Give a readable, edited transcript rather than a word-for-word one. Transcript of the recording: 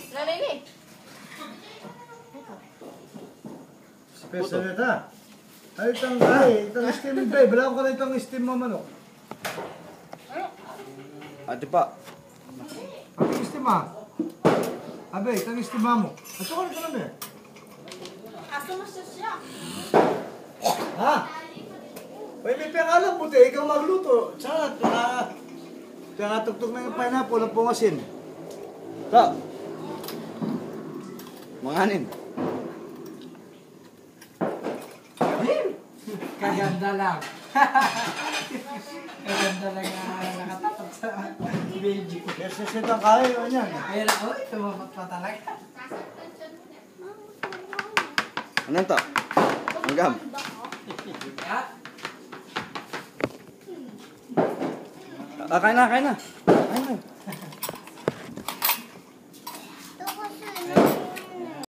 Nalini. Special ito. Ay, itong steam bay. Bala ko na itong steam mo manok. Ate pa. Ang steam ha? Abe, itong steam mo. Ato ko na be. Aso mo siya. Ha? Uy, may pangalan buti. Ikaw magluto. Tsaka, tugtog na yung pineapple at pungasin. Ta. Manganin. Kaganda lang. Kaganda lang nakatapat sa Belgium. Yes, ang kaya yun yan. Ayun ako, tumapat pa talaga. Ano to? Anggam. Ha? Kain na.